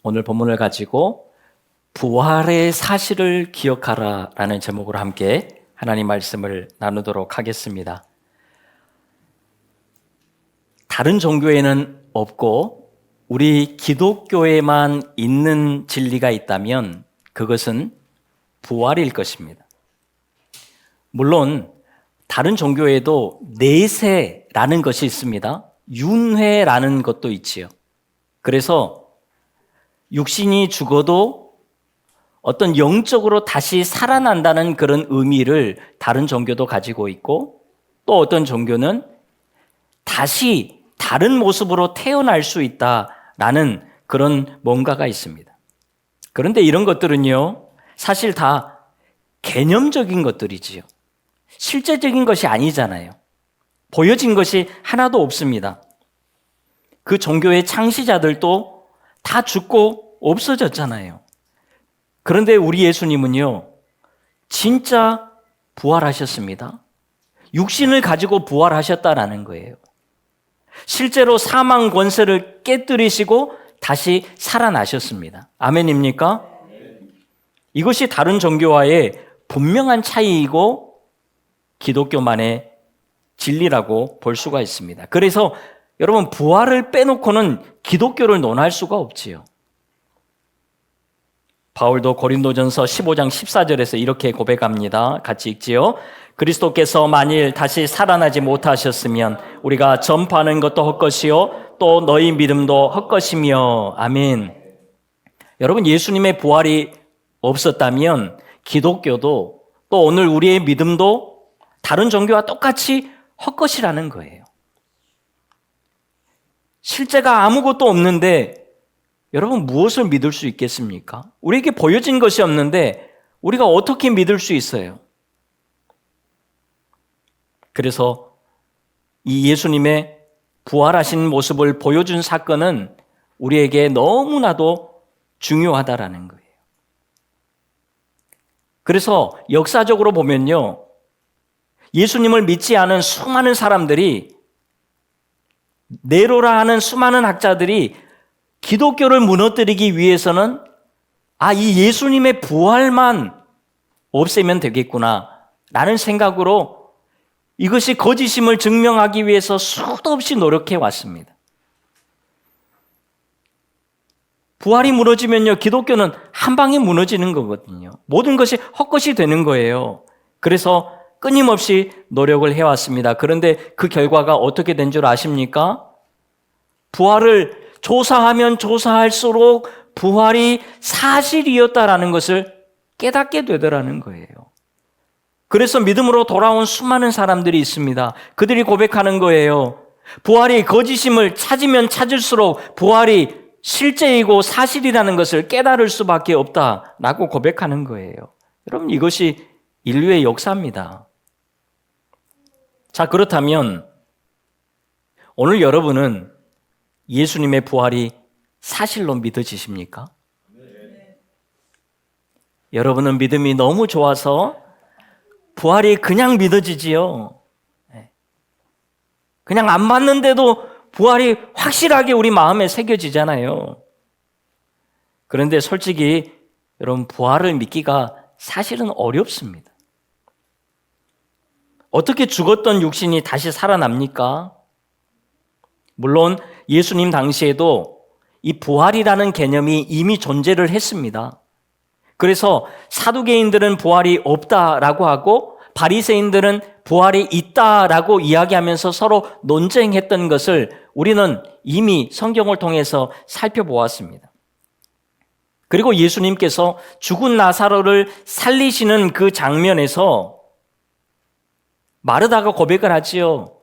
오늘 본문을 가지고 부활의 사실을 기억하라 라는 제목으로 함께 하나님 말씀을 나누도록 하겠습니다. 다른 종교에는 없고 우리 기독교에만 있는 진리가 있다면 그것은 부활일 것입니다. 물론 다른 종교에도 내세라는 것이 있습니다. 윤회라는 것도 있지요. 그래서 육신이 죽어도 어떤 영적으로 다시 살아난다는 그런 의미를 다른 종교도 가지고 있고, 또 어떤 종교는 다시 다른 모습으로 태어날 수 있다라는 그런 뭔가가 있습니다. 그런데 이런 것들은요, 사실 다 개념적인 것들이지요. 실제적인 것이 아니잖아요. 보여진 것이 하나도 없습니다. 그 종교의 창시자들도 다 죽고 없어졌잖아요. 그런데 우리 예수님은요, 진짜 부활하셨습니다. 육신을 가지고 부활하셨다라는 거예요. 실제로 사망 권세를 깨뜨리시고 다시 살아나셨습니다. 아멘입니까? 이것이 다른 종교와의 분명한 차이이고 기독교만의 진리라고 볼 수가 있습니다. 그래서 여러분, 부활을 빼놓고는 기독교를 논할 수가 없지요. 바울도 고린도전서 15장 14절에서 이렇게 고백합니다. 같이 읽지요. 그리스도께서 만일 다시 살아나지 못하셨으면 우리가 전파하는 것도 헛것이요 또 너희 믿음도 헛것이며. 아멘. 여러분, 예수님의 부활이 없었다면 기독교도 또 오늘 우리의 믿음도 다른 종교와 똑같이 헛것이라는 거예요. 실제가 아무것도 없는데 여러분, 무엇을 믿을 수 있겠습니까? 우리에게 보여진 것이 없는데 우리가 어떻게 믿을 수 있어요? 그래서 이 예수님의 부활하신 모습을 보여준 사건은 우리에게 너무나도 중요하다라는 거예요. 그래서 역사적으로 보면요, 예수님을 믿지 않은 수많은 사람들이, 네로라 하는 수많은 학자들이 기독교를 무너뜨리기 위해서는 이 예수님의 부활만 없애면 되겠구나 라는 생각으로 이것이 거짓임을 증명하기 위해서 수도 없이 노력해 왔습니다. 부활이 무너지면요, 기독교는 한 방에 무너지는 거거든요. 모든 것이 헛것이 되는 거예요. 그래서 끊임없이 노력을 해왔습니다. 그런데 그 결과가 어떻게 된 줄 아십니까? 부활을 조사하면 조사할수록 부활이 사실이었다라는 것을 깨닫게 되더라는 거예요. 그래서 믿음으로 돌아온 수많은 사람들이 있습니다. 그들이 고백하는 거예요. 부활이 거짓임을 찾으면 찾을수록 부활이 실제이고 사실이라는 것을 깨달을 수밖에 없다라고 고백하는 거예요. 여러분, 이것이 인류의 역사입니다. 자, 그렇다면 오늘 여러분은 예수님의 부활이 사실로 믿어지십니까? 네. 여러분은 믿음이 너무 좋아서 부활이 그냥 믿어지지요. 그냥 안 봤는데도 부활이 확실하게 우리 마음에 새겨지잖아요. 그런데 솔직히 여러분, 부활을 믿기가 사실은 어렵습니다. 어떻게 죽었던 육신이 다시 살아납니까? 물론 예수님 당시에도 이 부활이라는 개념이 이미 존재를 했습니다. 그래서 사두개인들은 부활이 없다라고 하고 바리새인들은 부활이 있다라고 이야기하면서 서로 논쟁했던 것을 우리는 이미 성경을 통해서 살펴보았습니다. 그리고 예수님께서 죽은 나사로를 살리시는 그 장면에서 마르다가 고백을 하지요.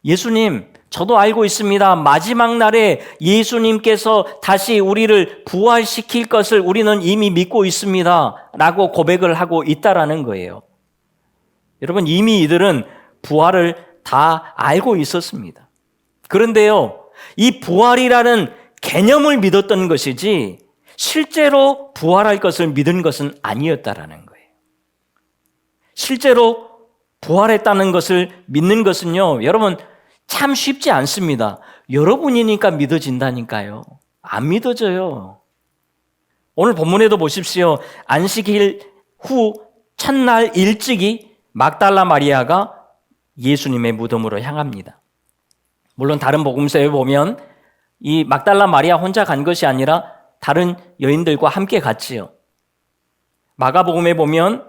예수님, 저도 알고 있습니다. 마지막 날에 예수님께서 다시 우리를 부활시킬 것을 우리는 이미 믿고 있습니다. 라고 고백을 하고 있다라는 거예요. 여러분, 이미 이들은 부활을 다 알고 있었습니다. 그런데요, 이 부활이라는 개념을 믿었던 것이지 실제로 부활할 것을 믿은 것은 아니었다라는 거예요. 실제로 부활했다는 것을 믿는 것은요, 여러분, 참 쉽지 않습니다. 여러분이니까 믿어진다니까요. 안 믿어져요. 오늘 본문에도 보십시오. 안식일 후 첫날 일찍이 막달라 마리아가 예수님의 무덤으로 향합니다. 물론 다른 복음서에 보면 이 막달라 마리아 혼자 간 것이 아니라 다른 여인들과 함께 갔지요. 마가복음에 보면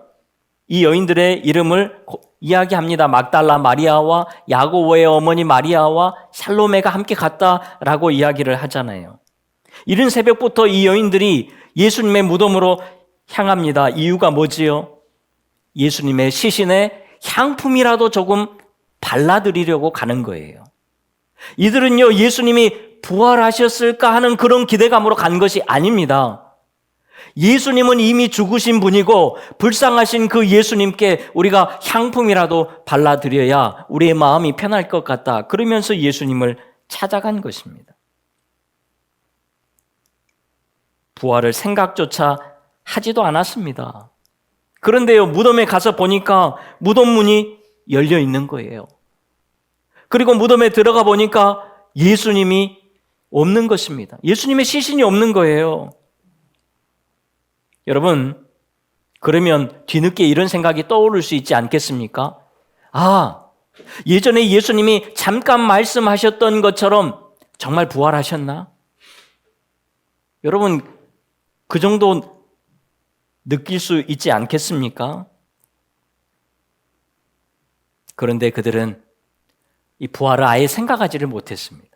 이 여인들의 이름을 이야기합니다. 막달라 마리아와 야고보의 어머니 마리아와 살로메가 함께 갔다라고 이야기를 하잖아요. 이른 새벽부터 이 여인들이 예수님의 무덤으로 향합니다. 이유가 뭐지요? 예수님의 시신에 향품이라도 조금 발라드리려고 가는 거예요. 이들은요, 예수님이 부활하셨을까 하는 그런 기대감으로 간 것이 아닙니다. 예수님은 이미 죽으신 분이고 불쌍하신 그 예수님께 우리가 향품이라도 발라드려야 우리의 마음이 편할 것 같다. 그러면서 예수님을 찾아간 것입니다. 부활을 생각조차 하지도 않았습니다. 그런데요, 무덤에 가서 보니까 무덤 문이 열려 있는 거예요. 그리고 무덤에 들어가 보니까 예수님이 없는 것입니다. 예수님의 시신이 없는 거예요. 여러분, 그러면 뒤늦게 이런 생각이 떠오를 수 있지 않겠습니까? 아, 예전에 예수님이 잠깐 말씀하셨던 것처럼 정말 부활하셨나? 여러분, 그 정도 느낄 수 있지 않겠습니까? 그런데 그들은 이 부활을 아예 생각하지를 못했습니다.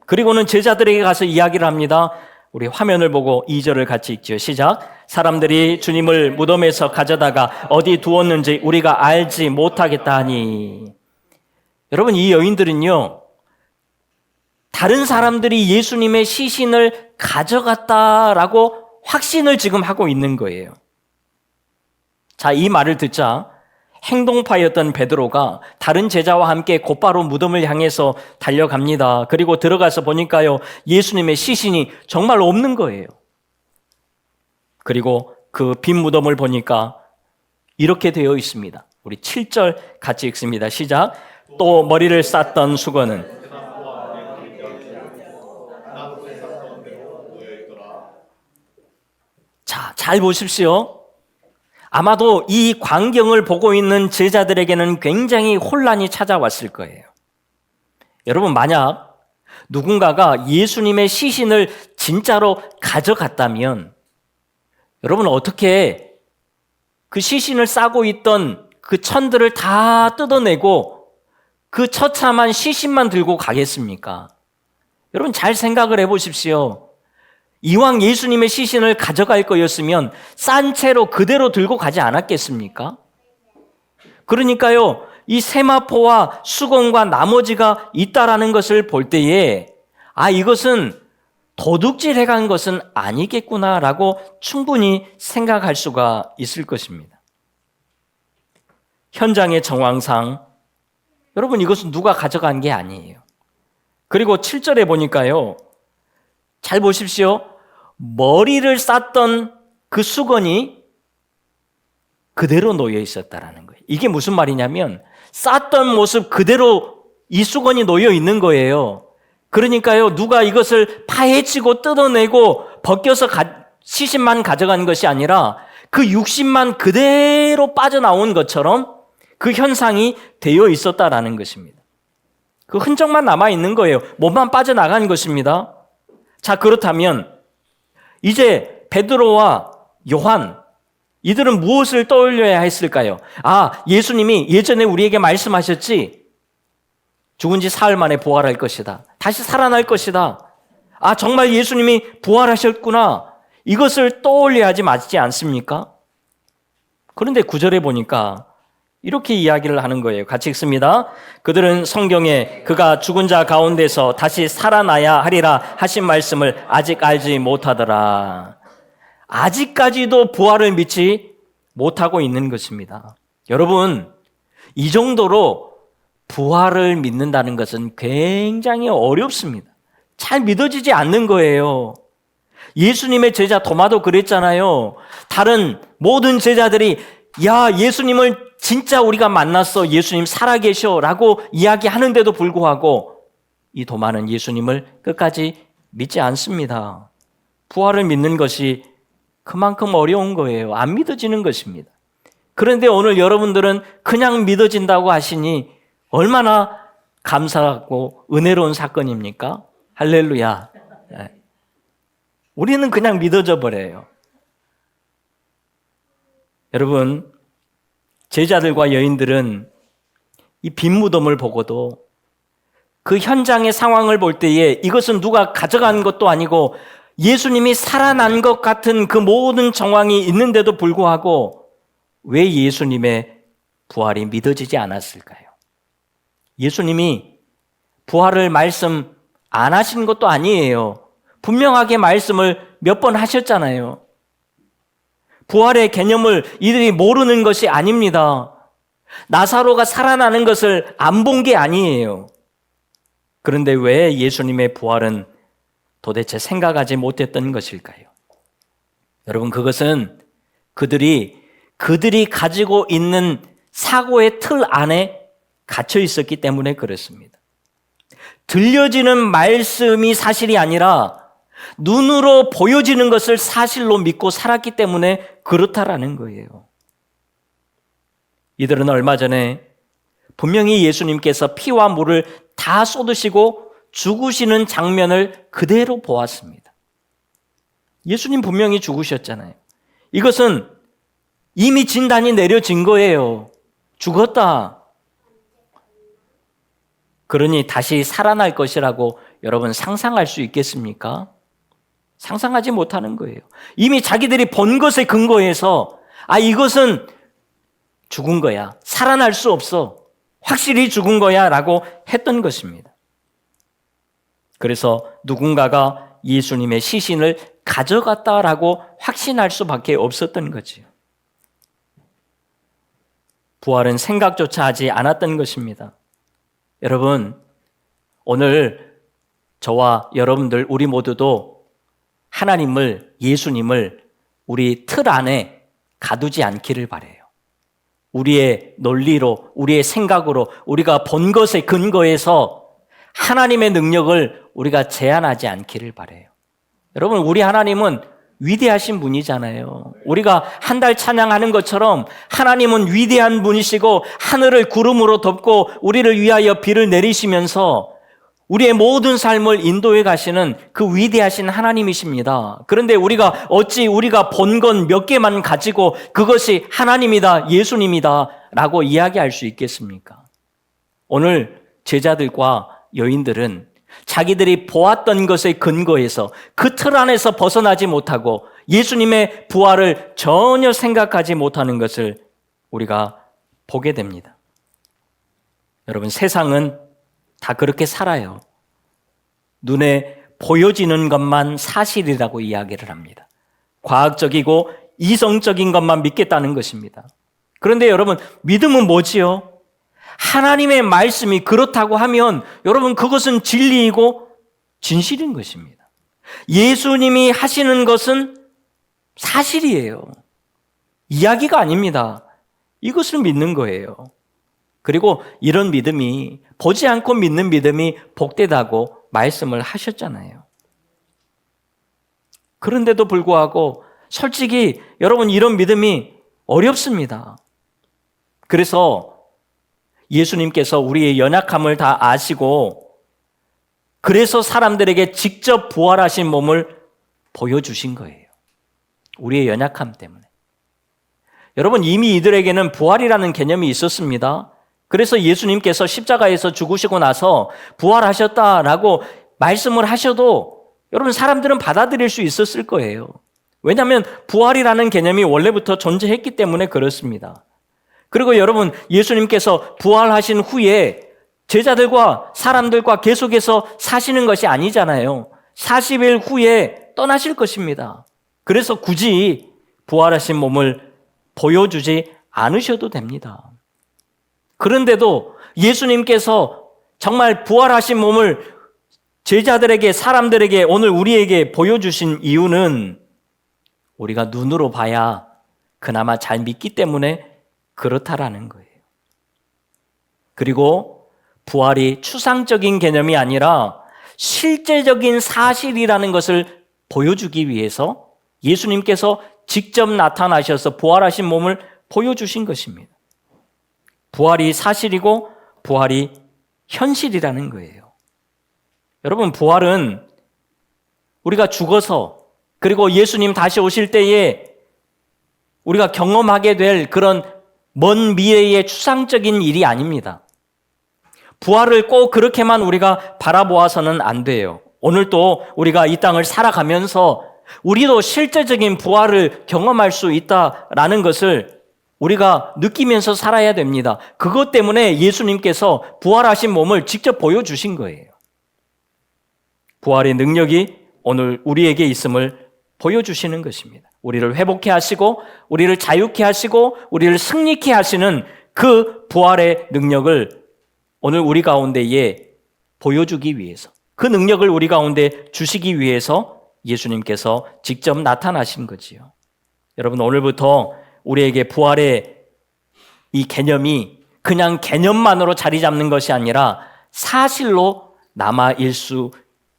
그리고는 제자들에게 가서 이야기를 합니다. 우리 화면을 보고 2절을 같이 읽죠. 시작. 사람들이 주님을 무덤에서 가져다가 어디 두었는지 우리가 알지 못하겠다 하니. 여러분, 이 여인들은요, 다른 사람들이 예수님의 시신을 가져갔다라고 확신을 지금 하고 있는 거예요. 자, 이 말을 듣자 행동파였던 베드로가 다른 제자와 함께 곧바로 무덤을 향해서 달려갑니다. 그리고 들어가서 보니까요, 예수님의 시신이 정말 없는 거예요. 그리고 그 빈 무덤을 보니까 이렇게 되어 있습니다. 우리 7절 같이 읽습니다. 시작. 또 머리를 쌌던 수건은 자, 잘 보십시오. 아마도 이 광경을 보고 있는 제자들에게는 굉장히 혼란이 찾아왔을 거예요. 여러분, 만약 누군가가 예수님의 시신을 진짜로 가져갔다면 여러분, 어떻게 그 시신을 싸고 있던 그 천들을 다 뜯어내고 그 처참한 시신만 들고 가겠습니까? 여러분, 잘 생각을 해보십시오. 이왕 예수님의 시신을 가져갈 거였으면 싼 채로 그대로 들고 가지 않았겠습니까? 그러니까요, 이 세마포와 수건과 나머지가 있다라는 것을 볼 때에 이것은 도둑질해 간 것은 아니겠구나라고 충분히 생각할 수가 있을 것입니다. 현장의 정황상 여러분, 이것은 누가 가져간 게 아니에요. 그리고 7절에 보니까요, 잘 보십시오. 머리를 쌌던 그 수건이 그대로 놓여 있었다라는 거예요. 이게 무슨 말이냐면 쌌던 모습 그대로 이 수건이 놓여 있는 거예요. 그러니까요, 누가 이것을 파헤치고 뜯어내고 벗겨서 시신만 가져간 것이 아니라 그 육신만 그대로 빠져나온 것처럼 그 현상이 되어 있었다라는 것입니다. 그 흔적만 남아있는 거예요. 몸만 빠져나간 것입니다. 자, 그렇다면 이제 베드로와 요한, 이들은 무엇을 떠올려야 했을까요? 예수님이 예전에 우리에게 말씀하셨지, 죽은 지 사흘 만에 부활할 것이다. 다시 살아날 것이다. 정말 예수님이 부활하셨구나. 이것을 떠올려야 하지 맞지 않습니까? 그런데 9절에 보니까 이렇게 이야기를 하는 거예요. 같이 읽습니다. 그들은 성경에 그가 죽은 자 가운데서 다시 살아나야 하리라 하신 말씀을 아직 알지 못하더라. 아직까지도 부활을 믿지 못하고 있는 것입니다. 여러분, 이 정도로 부활을 믿는다는 것은 굉장히 어렵습니다. 잘 믿어지지 않는 거예요. 예수님의 제자 도마도 그랬잖아요. 다른 모든 제자들이 예수님을 진짜 우리가 만났어, 예수님 살아계셔 라고 이야기하는데도 불구하고 이 도마는 예수님을 끝까지 믿지 않습니다. 부활을 믿는 것이 그만큼 어려운 거예요. 안 믿어지는 것입니다. 그런데 오늘 여러분들은 그냥 믿어진다고 하시니 얼마나 감사하고 은혜로운 사건입니까? 할렐루야. 우리는 그냥 믿어져 버려요. 여러분, 제자들과 여인들은 이 빈 무덤을 보고도 그 현장의 상황을 볼 때에 이것은 누가 가져간 것도 아니고 예수님이 살아난 것 같은 그 모든 정황이 있는데도 불구하고 왜 예수님의 부활이 믿어지지 않았을까요? 예수님이 부활을 말씀 안 하신 것도 아니에요. 분명하게 말씀을 몇 번 하셨잖아요. 부활의 개념을 이들이 모르는 것이 아닙니다. 나사로가 살아나는 것을 안 본 게 아니에요. 그런데 왜 예수님의 부활은 도대체 생각하지 못했던 것일까요? 여러분, 그것은 그들이 가지고 있는 사고의 틀 안에 갇혀 있었기 때문에 그렇습니다. 들려지는 말씀이 사실이 아니라 눈으로 보여지는 것을 사실로 믿고 살았기 때문에 그렇다라는 거예요. 이들은 얼마 전에 분명히 예수님께서 피와 물을 다 쏟으시고 죽으시는 장면을 그대로 보았습니다. 예수님 분명히 죽으셨잖아요. 이것은 이미 진단이 내려진 거예요. 죽었다. 그러니 다시 살아날 것이라고 여러분 상상할 수 있겠습니까? 상상하지 못하는 거예요. 이미 자기들이 본 것에 근거해서 이것은 죽은 거야. 살아날 수 없어. 확실히 죽은 거야 라고 했던 것입니다. 그래서 누군가가 예수님의 시신을 가져갔다라고 확신할 수밖에 없었던 거지요. 부활은 생각조차 하지 않았던 것입니다. 여러분, 오늘 저와 여러분들 우리 모두도 하나님을, 예수님을 우리 틀 안에 가두지 않기를 바라요. 우리의 논리로, 우리의 생각으로, 우리가 본 것에 근거해서 하나님의 능력을 우리가 제한하지 않기를 바라요. 여러분, 우리 하나님은 위대하신 분이잖아요. 우리가 한 달 찬양하는 것처럼 하나님은 위대한 분이시고 하늘을 구름으로 덮고 우리를 위하여 비를 내리시면서 우리의 모든 삶을 인도해 가시는 그 위대하신 하나님이십니다. 그런데 우리가 어찌 우리가 본 건 몇 개만 가지고 그것이 하나님이다, 예수님이다 라고 이야기할 수 있겠습니까? 오늘 제자들과 여인들은 자기들이 보았던 것에 근거해서 그 틀 안에서 벗어나지 못하고 예수님의 부활을 전혀 생각하지 못하는 것을 우리가 보게 됩니다. 여러분, 세상은 다 그렇게 살아요. 눈에 보여지는 것만 사실이라고 이야기를 합니다. 과학적이고 이성적인 것만 믿겠다는 것입니다. 그런데 여러분, 믿음은 뭐지요? 하나님의 말씀이 그렇다고 하면 여러분, 그것은 진리이고 진실인 것입니다. 예수님이 하시는 것은 사실이에요. 이야기가 아닙니다. 이것을 믿는 거예요. 그리고 이런 믿음이, 보지 않고 믿는 믿음이 복되다고 말씀을 하셨잖아요. 그런데도 불구하고 솔직히 여러분, 이런 믿음이 어렵습니다. 그래서 예수님께서 우리의 연약함을 다 아시고 그래서 사람들에게 직접 부활하신 몸을 보여주신 거예요. 우리의 연약함 때문에. 여러분, 이미 이들에게는 부활이라는 개념이 있었습니다. 그래서 예수님께서 십자가에서 죽으시고 나서 부활하셨다라고 말씀을 하셔도 여러분, 사람들은 받아들일 수 있었을 거예요. 왜냐하면 부활이라는 개념이 원래부터 존재했기 때문에 그렇습니다. 그리고 여러분, 예수님께서 부활하신 후에 제자들과 사람들과 계속해서 사시는 것이 아니잖아요. 40일 후에 떠나실 것입니다. 그래서 굳이 부활하신 몸을 보여주지 않으셔도 됩니다. 그런데도 예수님께서 정말 부활하신 몸을 제자들에게, 사람들에게, 오늘 우리에게 보여주신 이유는 우리가 눈으로 봐야 그나마 잘 믿기 때문에 그렇다라는 거예요. 그리고 부활이 추상적인 개념이 아니라 실제적인 사실이라는 것을 보여주기 위해서 예수님께서 직접 나타나셔서 부활하신 몸을 보여주신 것입니다. 부활이 사실이고 부활이 현실이라는 거예요. 여러분, 부활은 우리가 죽어서 그리고 예수님 다시 오실 때에 우리가 경험하게 될 그런 먼 미래의 추상적인 일이 아닙니다. 부활을 꼭 그렇게만 우리가 바라보아서는 안 돼요. 오늘도 우리가 이 땅을 살아가면서 우리도 실제적인 부활을 경험할 수 있다라는 것을 우리가 느끼면서 살아야 됩니다. 그것 때문에 예수님께서 부활하신 몸을 직접 보여주신 거예요. 부활의 능력이 오늘 우리에게 있음을 보여주시는 것입니다. 우리를 회복케 하시고 우리를 자유케 하시고 우리를 승리케 하시는 그 부활의 능력을 오늘 우리 가운데에 보여주기 위해서, 그 능력을 우리 가운데 주시기 위해서 예수님께서 직접 나타나신 거지요. 여러분, 오늘부터 우리에게 부활의 이 개념이 그냥 개념만으로 자리 잡는 것이 아니라 사실로 남아일 수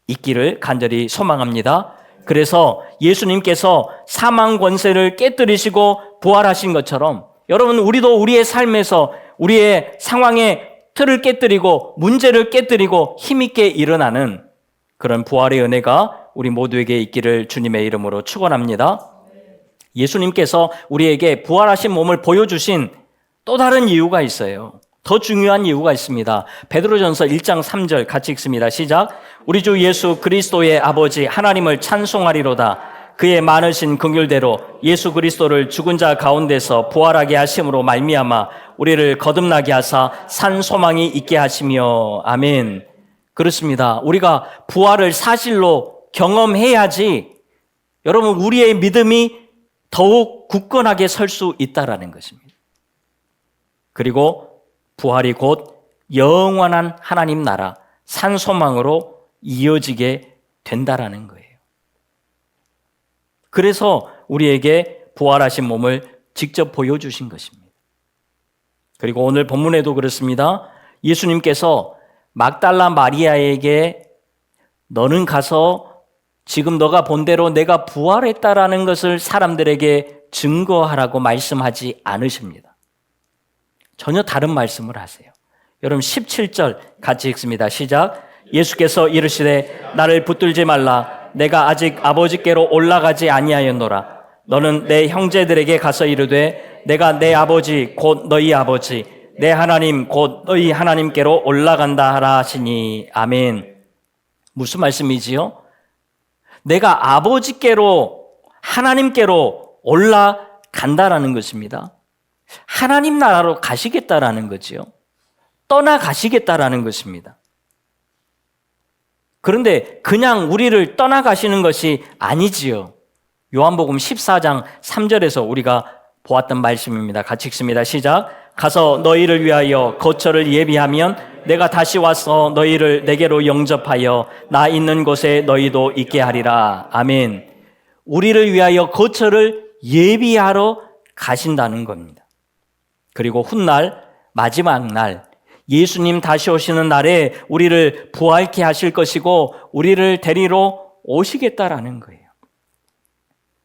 있기를 간절히 소망합니다. 그래서 예수님께서 사망 권세를 깨뜨리시고 부활하신 것처럼 여러분, 우리도 우리의 삶에서 우리의 상황의 틀을 깨뜨리고 문제를 깨뜨리고 힘있게 일어나는 그런 부활의 은혜가 우리 모두에게 있기를 주님의 이름으로 축원합니다. 예수님께서 우리에게 부활하신 몸을 보여주신 또 다른 이유가 있어요. 더 중요한 이유가 있습니다. 베드로전서 1장 3절 같이 읽습니다. 시작. 우리 주 예수 그리스도의 아버지 하나님을 찬송하리로다. 그의 많으신 긍휼대로 예수 그리스도를 죽은 자 가운데서 부활하게 하심으로 말미암아 우리를 거듭나게 하사 산 소망이 있게 하시며. 아멘. 그렇습니다. 우리가 부활을 사실로 경험해야지 여러분, 우리의 믿음이 더욱 굳건하게 설 수 있다라는 것입니다. 그리고 부활이 곧 영원한 하나님 나라, 산 소망으로 이어지게 된다라는 거예요. 그래서 우리에게 부활하신 몸을 직접 보여주신 것입니다. 그리고 오늘 본문에도 그렇습니다. 예수님께서 막달라 마리아에게 너는 가서 지금 너가 본 대로 내가 부활했다라는 것을 사람들에게 증거하라고 말씀하지 않으십니다. 전혀 다른 말씀을 하세요. 여러분 17절 같이 읽습니다. 시작. 예수께서 이르시되 나를 붙들지 말라. 내가 아직 아버지께로 올라가지 아니하였노라. 너는 내 형제들에게 가서 이르되 내가 내 아버지 곧 너희 아버지 내 하나님 곧 너희 하나님께로 올라간다 하라 하시니. 아멘. 무슨 말씀이지요? 내가 아버지께로 하나님께로 올라간다라는 것입니다. 하나님 나라로 가시겠다라는 거지요. 떠나가시겠다라는 것입니다. 그런데 그냥 우리를 떠나가시는 것이 아니지요. 요한복음 14장 3절에서 우리가 보았던 말씀입니다. 같이 읽습니다. 시작. 가서 너희를 위하여 거처를 예비하면 내가 다시 와서 너희를 내게로 영접하여 나 있는 곳에 너희도 있게 하리라. 아멘. 우리를 위하여 거처를 예비하러 가신다는 겁니다. 그리고 훗날 마지막 날 예수님 다시 오시는 날에 우리를 부활케 하실 것이고 우리를 데리러 오시겠다라는 거예요.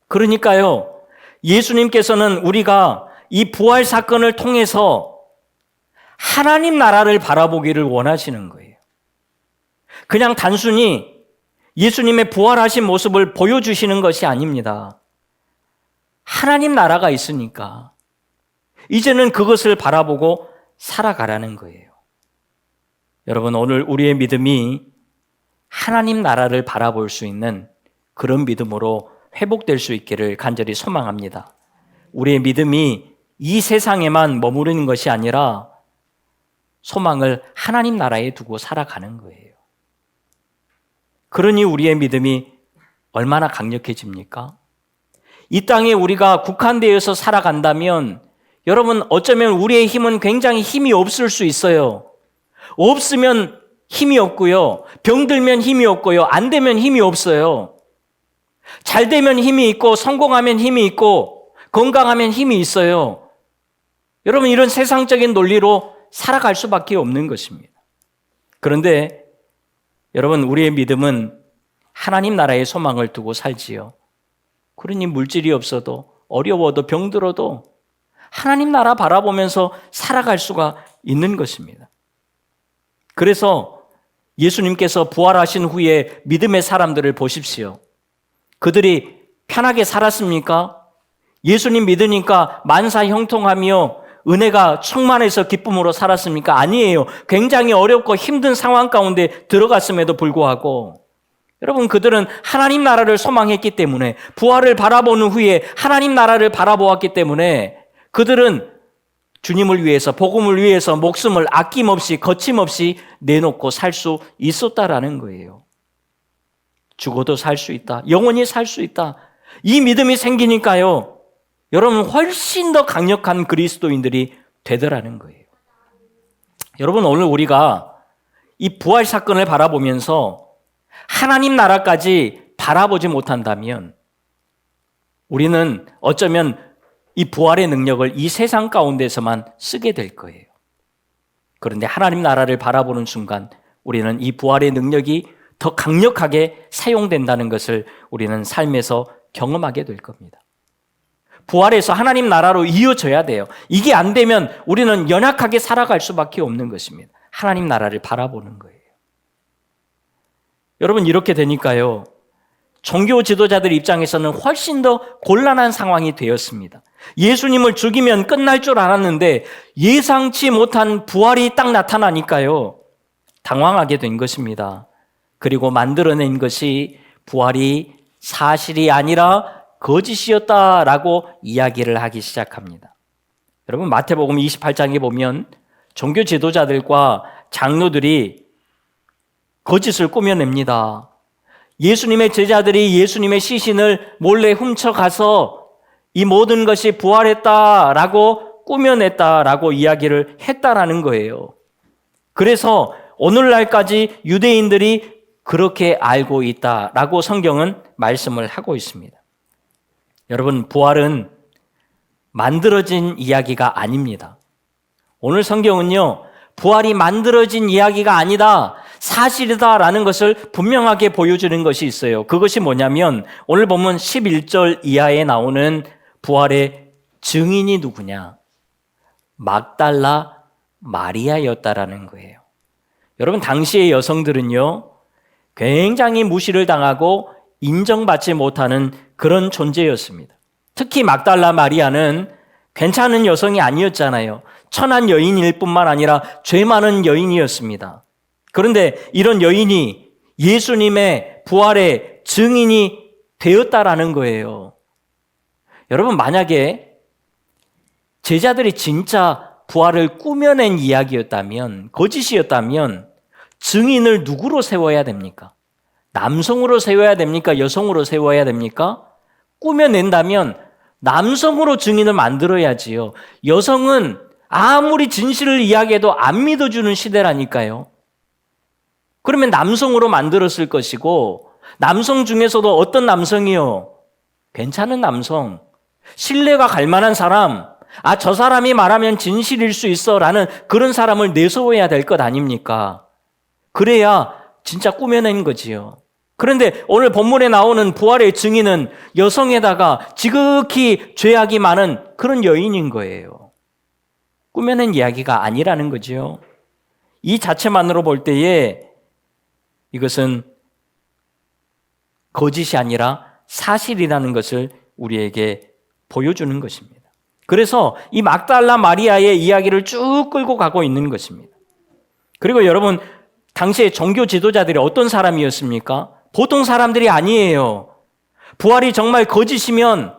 그러니까요, 예수님께서는 우리가 이 부활 사건을 통해서 하나님 나라를 바라보기를 원하시는 거예요. 그냥 단순히 예수님의 부활하신 모습을 보여주시는 것이 아닙니다. 하나님 나라가 있으니까 이제는 그것을 바라보고 살아가라는 거예요. 여러분, 오늘 우리의 믿음이 하나님 나라를 바라볼 수 있는 그런 믿음으로 회복될 수 있기를 간절히 소망합니다. 우리의 믿음이 이 세상에만 머무르는 것이 아니라 소망을 하나님 나라에 두고 살아가는 거예요. 그러니 우리의 믿음이 얼마나 강력해집니까? 이 땅에 우리가 국한되어서 살아간다면 여러분, 어쩌면 우리의 힘은 굉장히 힘이 없을 수 있어요. 없으면 힘이 없고요. 병들면 힘이 없고요. 안 되면 힘이 없어요. 잘 되면 힘이 있고 성공하면 힘이 있고 건강하면 힘이 있어요. 여러분, 이런 세상적인 논리로 살아갈 수밖에 없는 것입니다. 그런데 여러분, 우리의 믿음은 하나님 나라의 소망을 두고 살지요. 그러니 물질이 없어도 어려워도 병들어도 하나님 나라 바라보면서 살아갈 수가 있는 것입니다. 그래서 예수님께서 부활하신 후에 믿음의 사람들을 보십시오. 그들이 편하게 살았습니까? 예수님 믿으니까 만사 형통하며 은혜가 충만해서 기쁨으로 살았습니까? 아니에요. 굉장히 어렵고 힘든 상황 가운데 들어갔음에도 불구하고 여러분, 그들은 하나님 나라를 소망했기 때문에, 부활을 바라보는 후에 하나님 나라를 바라보았기 때문에 그들은 주님을 위해서, 복음을 위해서 목숨을 아낌없이 거침없이 내놓고 살 수 있었다라는 거예요. 죽어도 살 수 있다. 영원히 살 수 있다. 이 믿음이 생기니까요, 여러분, 훨씬 더 강력한 그리스도인들이 되더라는 거예요. 여러분, 오늘 우리가 이 부활 사건을 바라보면서 하나님 나라까지 바라보지 못한다면 우리는 어쩌면 이 부활의 능력을 이 세상 가운데서만 쓰게 될 거예요. 그런데 하나님 나라를 바라보는 순간 우리는 이 부활의 능력이 더 강력하게 사용된다는 것을 우리는 삶에서 경험하게 될 겁니다. 부활해서 하나님 나라로 이어져야 돼요. 이게 안 되면 우리는 연약하게 살아갈 수밖에 없는 것입니다. 하나님 나라를 바라보는 거예요. 여러분, 이렇게 되니까요, 종교 지도자들 입장에서는 훨씬 더 곤란한 상황이 되었습니다. 예수님을 죽이면 끝날 줄 알았는데 예상치 못한 부활이 딱 나타나니까요, 당황하게 된 것입니다. 그리고 만들어낸 것이 부활이 사실이 아니라 거짓이었다라고 이야기를 하기 시작합니다. 여러분, 마태복음 28장에 보면 종교 지도자들과 장로들이 거짓을 꾸며냅니다. 예수님의 제자들이 예수님의 시신을 몰래 훔쳐가서 이 모든 것이 부활했다라고 꾸며냈다라고 이야기를 했다라는 거예요. 그래서 오늘날까지 유대인들이 그렇게 알고 있다라고 성경은 말씀을 하고 있습니다. 여러분, 부활은 만들어진 이야기가 아닙니다. 오늘 성경은요, 부활이 만들어진 이야기가 아니다, 사실이다라는 것을 분명하게 보여주는 것이 있어요. 그것이 뭐냐면 오늘 보면 11절 이하에 나오는 부활의 증인이 누구냐? 막달라 마리아였다라는 거예요. 여러분, 당시의 여성들은요, 굉장히 무시를 당하고 인정받지 못하는 그런 존재였습니다. 특히 막달라 마리아는 괜찮은 여성이 아니었잖아요. 천한 여인일 뿐만 아니라 죄 많은 여인이었습니다. 그런데 이런 여인이 예수님의 부활의 증인이 되었다라는 거예요. 여러분, 만약에 제자들이 진짜 부활을 꾸며낸 이야기였다면, 거짓이었다면 증인을 누구로 세워야 됩니까? 남성으로 세워야 됩니까? 여성으로 세워야 됩니까? 꾸며낸다면 남성으로 증인을 만들어야지요. 여성은 아무리 진실을 이야기해도 안 믿어주는 시대라니까요. 그러면 남성으로 만들었을 것이고, 남성 중에서도 어떤 남성이요? 괜찮은 남성, 신뢰가 갈 만한 사람, 저 사람이 말하면 진실일 수 있어 라는 그런 사람을 내세워야 될 것 아닙니까? 그래야 진짜 꾸며낸 거지요. 그런데 오늘 본문에 나오는 부활의 증인은 여성에다가 지극히 죄악이 많은 그런 여인인 거예요. 꾸며낸 이야기가 아니라는 거죠. 이 자체만으로 볼 때에 이것은 거짓이 아니라 사실이라는 것을 우리에게 보여주는 것입니다. 그래서 이 막달라 마리아의 이야기를 쭉 끌고 가고 있는 것입니다. 그리고 여러분, 당시의 종교 지도자들이 어떤 사람이었습니까? 보통 사람들이 아니에요. 부활이 정말 거짓이면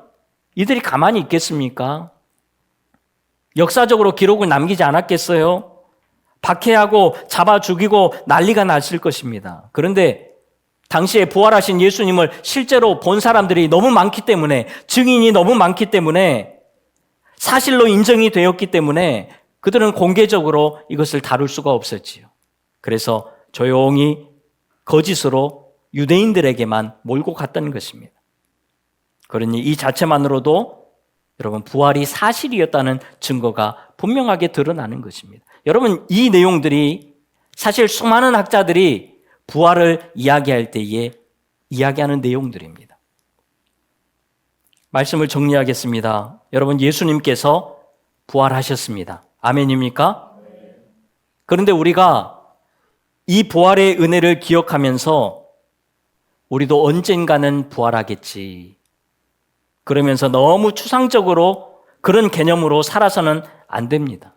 이들이 가만히 있겠습니까? 역사적으로 기록을 남기지 않았겠어요? 박해하고 잡아 죽이고 난리가 났을 것입니다. 그런데 당시에 부활하신 예수님을 실제로 본 사람들이 너무 많기 때문에, 증인이 너무 많기 때문에, 사실로 인정이 되었기 때문에 그들은 공개적으로 이것을 다룰 수가 없었지요. 그래서 조용히 거짓으로 유대인들에게만 몰고 갔던 것입니다. 그러니 이 자체만으로도 여러분, 부활이 사실이었다는 증거가 분명하게 드러나는 것입니다. 여러분, 이 내용들이 사실 수많은 학자들이 부활을 이야기할 때에 이야기하는 내용들입니다. 말씀을 정리하겠습니다. 여러분, 예수님께서 부활하셨습니다. 아멘입니까? 그런데 우리가 이 부활의 은혜를 기억하면서 우리도 언젠가는 부활하겠지, 그러면서 너무 추상적으로 그런 개념으로 살아서는 안 됩니다.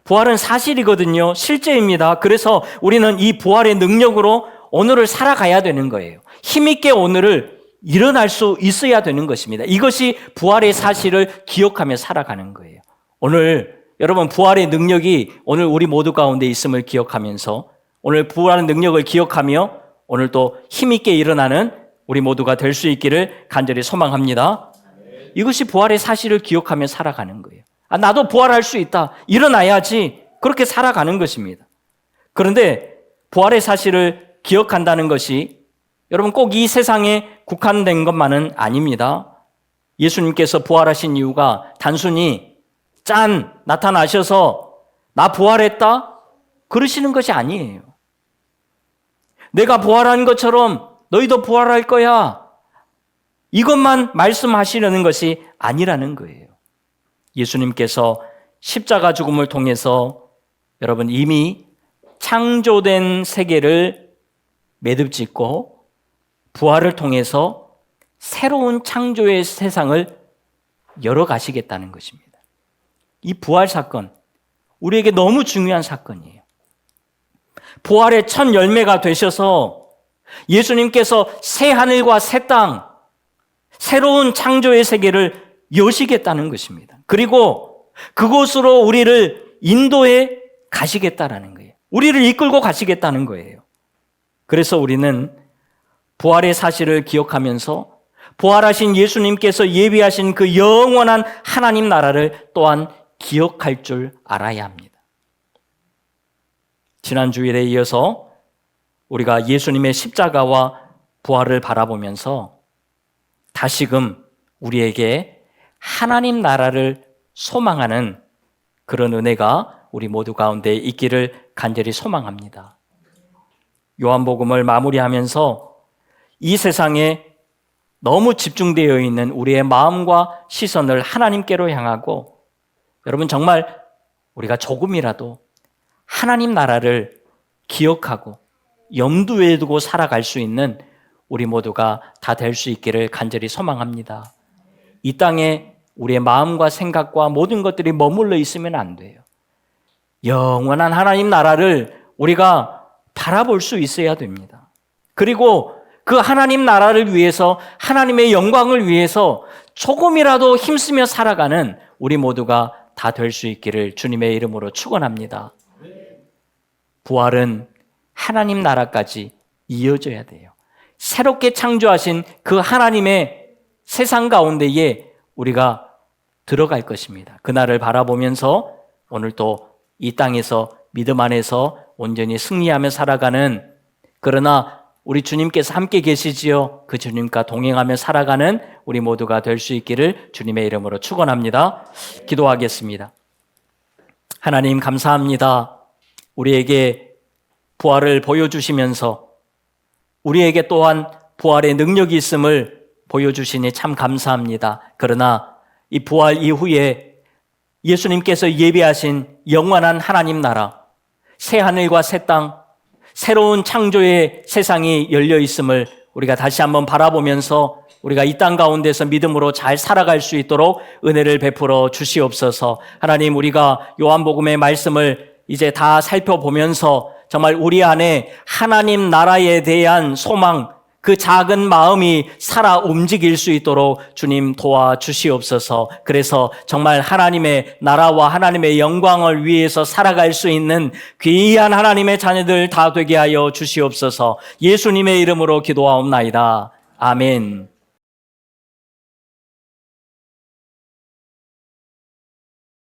부활은 사실이거든요. 실제입니다. 그래서 우리는 이 부활의 능력으로 오늘을 살아가야 되는 거예요. 힘있게 오늘을 일어날 수 있어야 되는 것입니다. 이것이 부활의 사실을 기억하며 살아가는 거예요. 오늘 여러분, 부활의 능력이 오늘 우리 모두 가운데 있음을 기억하면서 오늘 부활의 능력을 기억하며 오늘 또 힘있게 일어나는 우리 모두가 될 수 있기를 간절히 소망합니다. 이것이 부활의 사실을 기억하며 살아가는 거예요. 나도 부활할 수 있다, 일어나야지, 그렇게 살아가는 것입니다. 그런데 부활의 사실을 기억한다는 것이 여러분 꼭 이 세상에 국한된 것만은 아닙니다. 예수님께서 부활하신 이유가 단순히 짠 나타나셔서 나 부활했다 그러시는 것이 아니에요. 내가 부활한 것처럼 너희도 부활할 거야, 이것만 말씀하시려는 것이 아니라는 거예요. 예수님께서 십자가 죽음을 통해서 여러분 이미 창조된 세계를 매듭짓고 부활을 통해서 새로운 창조의 세상을 열어가시겠다는 것입니다. 이 부활 사건, 우리에게 너무 중요한 사건이에요. 부활의 첫 열매가 되셔서 예수님께서 새 하늘과 새 땅, 새로운 창조의 세계를 여시겠다는 것입니다. 그리고 그곳으로 우리를 인도해 가시겠다라는 거예요. 우리를 이끌고 가시겠다는 거예요. 그래서 우리는 부활의 사실을 기억하면서 부활하신 예수님께서 예비하신 그 영원한 하나님 나라를 또한 기억할 줄 알아야 합니다. 지난 주일에 이어서 우리가 예수님의 십자가와 부활을 바라보면서 다시금 우리에게 하나님 나라를 소망하는 그런 은혜가 우리 모두 가운데 있기를 간절히 소망합니다. 요한복음을 마무리하면서 이 세상에 너무 집중되어 있는 우리의 마음과 시선을 하나님께로 향하고, 여러분 정말 우리가 조금이라도 하나님 나라를 기억하고 염두에 두고 살아갈 수 있는 우리 모두가 다 될 수 있기를 간절히 소망합니다. 이 땅에 우리의 마음과 생각과 모든 것들이 머물러 있으면 안 돼요. 영원한 하나님 나라를 우리가 바라볼 수 있어야 됩니다. 그리고 그 하나님 나라를 위해서, 하나님의 영광을 위해서 조금이라도 힘쓰며 살아가는 우리 모두가 다 될 수 있기를 주님의 이름으로 축원합니다. 부활은 하나님 나라까지 이어져야 돼요. 새롭게 창조하신 그 하나님의 세상 가운데에 우리가 들어갈 것입니다. 그날을 바라보면서 오늘 또 이 땅에서 믿음 안에서 온전히 승리하며 살아가는, 그러나 우리 주님께서 함께 계시지요, 그 주님과 동행하며 살아가는 우리 모두가 될 수 있기를 주님의 이름으로 축원합니다. 기도하겠습니다. 하나님 감사합니다. 우리에게 부활을 보여주시면서 우리에게 또한 부활의 능력이 있음을 보여주시니 참 감사합니다. 그러나 이 부활 이후에 예수님께서 예비하신 영원한 하나님 나라, 새 하늘과 새 땅, 새로운 창조의 세상이 열려 있음을 우리가 다시 한번 바라보면서 우리가 이 땅 가운데서 믿음으로 잘 살아갈 수 있도록 은혜를 베풀어 주시옵소서. 하나님, 우리가 요한복음의 말씀을 이제 다 살펴보면서 정말 우리 안에 하나님 나라에 대한 소망, 그 작은 마음이 살아 움직일 수 있도록 주님 도와주시옵소서. 그래서 정말 하나님의 나라와 하나님의 영광을 위해서 살아갈 수 있는 귀한 하나님의 자녀들 다 되게 하여 주시옵소서. 예수님의 이름으로 기도하옵나이다. 아멘.